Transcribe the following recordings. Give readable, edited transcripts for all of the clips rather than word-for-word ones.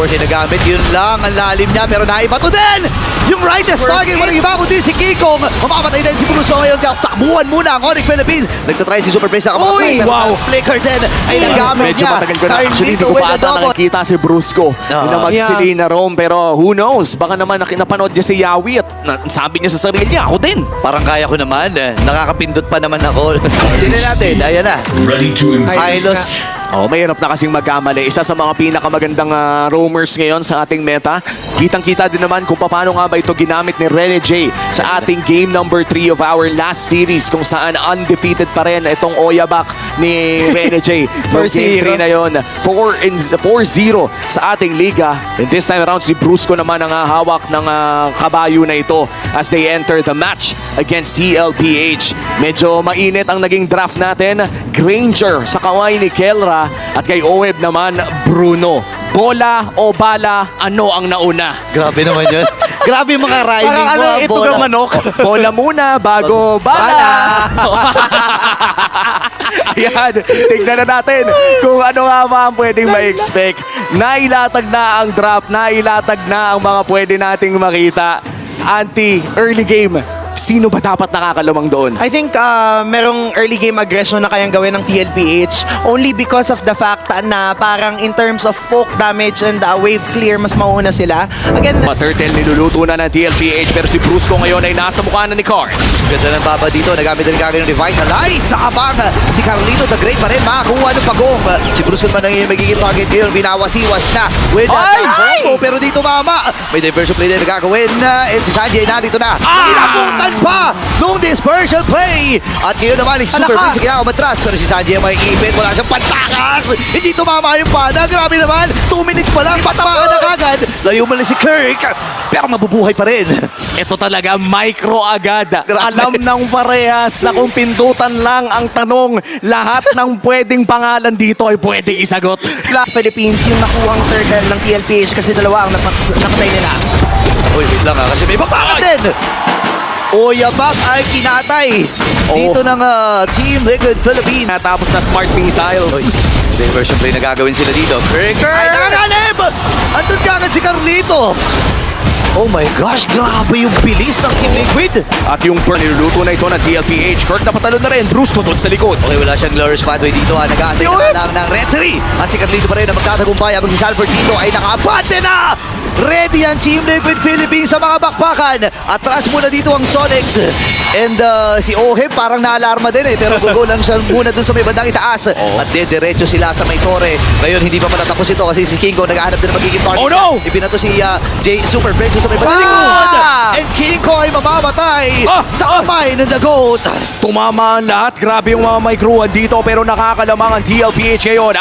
force ay nagamit. Yun lang, ang lalim niya. Pero naibato din! Yung rightest target, walang iba kundi si Kikong. Mamamatay din si Bruce ngayon. Takbuhan muna ang Onyx Philippines. Nagtatry si Super Praise sa kapatid. Wow! Flicker din ay nagamit Medyo niya. matagal ko na. Actually, hindi ko with pa the ata double. nakikita si Brusco na magsili na Rome. Pero who knows? Baka naman napanood niya si Yawi at sabi niya sa sarili niya, ako din. Parang kaya ko naman. Nakakapindot pa naman ako. Tignan natin. Ayan na. Ready to impress. Hylos. Oh, mahirap na kasing magkamali. Isa sa mga pinakamagandang roamers ngayon sa ating meta. Kitang-kita din naman kung paano nga ba ito ginamit ni Rene J sa ating game number 3 of our last series kung saan undefeated pa rin itong Oyabak ni Rene J. From game 3 na yun, 4-0 sa ating liga. And this time around, si Brusco naman ang hawak ng kabayo na ito as they enter the match against TLPH. Medyo mainit ang naging draft natin. Granger sa kaway ni Kelra at kay Oeb naman, Bruno. Bola o bala, ano ang nauna? Grabe naman yun. Grabe yung mga rhyming mo. Ito bola. ng manok. Bola muna bago bala. Ayan, tignan na natin kung ano nga ba ang pwedeng ma-expect. Nailatag na ang draft, nailatag na ang mga pwede nating makita. Early game. Sino ba dapat nakakalumang doon? I think merong early game aggression na kayang gawin ng TLPH only because of the fact na parang in terms of poke damage and wave clear, mas mauna sila. Again, Turtle niluluto na ng TLPH pero si Brusco ngayon ay nasa mukha na ni Card. Ganda ng baba dito. Nagamit din kagad ng Revitalize. Sa kabang si Carlito the Great pa rin. Makakuha ng pagong. Si Bruce naman ang magiging target ngayon. Binawas-iwas na. With combo. Pero dito mama. May diversion play din na gagawin. And si Sanjay narito na. Inabutan pa nung dispersion play. At ngayon naman si Super Prince kaya umatras. Pero si Sanjay may ipit. Wala siyang pantakas. Hindi tumama yung pana. Grabe naman. 2 minutes pa lang. Patapaan na kagad. Layo mo na si Kirk. Pero mabubuhay pa rin. Ito talaga micro agad. Grabe. Alam ng parehas na kung pindutan lang ang tanong, lahat ng pwedeng pangalan dito ay pwedeng isagot. Philippines yung nakuhang turtle ng TLPH kasi dalawa ang napatay nila. Uy, wait lang kasi may bakbakan din. Oyabak ay kinatay dito ng Team Liquid Philippines. Tapos na smart missiles. Uy, diversion play na gagawin sila dito. Kirker! Ay, nakaganib! Andun kagad si Carlito. Oh my gosh, grabe yung bilis ng Team Liquid. At yung burn niluluto na ito ng TLPH. Kirk napatalo na rin. Brusco doon sa likod. Okay, wala siyang glorious pathway dito. Nag-aasay na lang ng Retry. At si Carlito pa rin na magtatagumpay habang si Salford dito ay nakabante na! Ready ang Team Liquid Philippines sa mga bakbakan. Atras muna dito ang Sonics. And si Oheb parang naalarma din pero gugo lang siya muna dun sa may bandang itaas. At diretso sila sa may tore. Ngayon hindi pa matatapos ito kasi si Kingo naghahanap din ng magiging target. Oh no! Ipinato si Super Break sa may bandang likod. And Kingo ay mamamatay sa kamay ng The Goat. Tumama ang lahat. Grabe yung mga microan dito pero nakakalamang ang TLPH ngayon.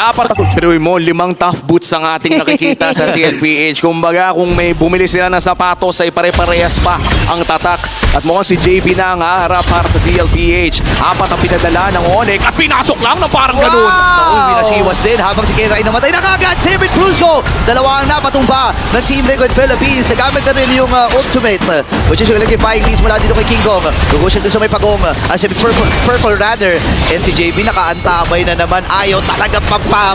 Sabi mo, 5 tough boots ang ating nakikita sa TLPH. Kumbaga, kung may bumili sila ng sapatos ay pare-parehas pa ang tatak. At mukhang si JB na ang haharap para sa TLPH. 4 ang pinadala ng Onyx at pinasok lang na parang ganun. Uy, pinasiwas din habang si Kera ay namatay na kagad. Save it, Brusco. Dalawa ang napatumba ng Team Liquid Philippines. Nagamit na rin yung ultimate, which is yung electrifying leads mula dito kay King Kong. Gugo siya dun sa may pagong. Si Purple rather. And si JB nakaantabay na naman. Ayaw talaga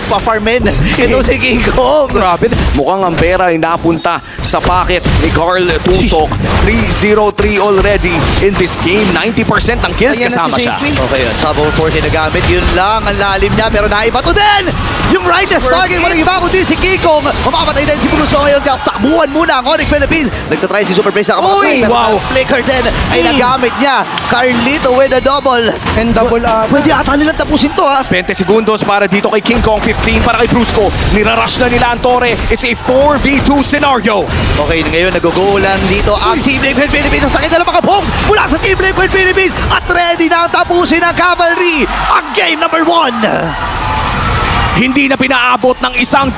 pa-farmin. Ito si King Kong. Grabe. Mukhang ang pera ay napunta sa pocket ni Carl Tusok. 3-0-3 already in this game. 90% ng kills Ayan na kasama si siya. JP. Okay, Sabo Force ay nagamit. Yun lang, ang lalim niya. Pero naibato din! Yung rightest target, walang iba kundi si Kikong. Mamamatay din si Bruce ngayon. Takbuhan muna ang Onyx Philippines. Nagtatry si Super Praise sa kapatid. Wow! Flicker din ay nagamit niya. Carlito with a double. And double Pwede ata nilang tapusin to 20 segundos para dito kay King Kong, 15 para kay Brusco. Nirarush na nila ang Torre. It's a 4v2 scenario. Okay, ngayon nagugulan dito ang Team Liquid Philippines. Ang sakit na lang mga bombs mula sa Team Liquid Philippines. At ready na ang tapusin ng Cavalry ang game number 1. Hindi na pinaabot ng 12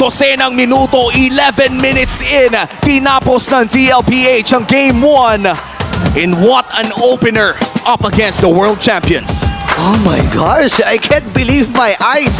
minuto, 11 minutes in. Tinapos ng TLPH ang Game 1. In what an opener up against the world champions. Oh my gosh, I can't believe my eyes.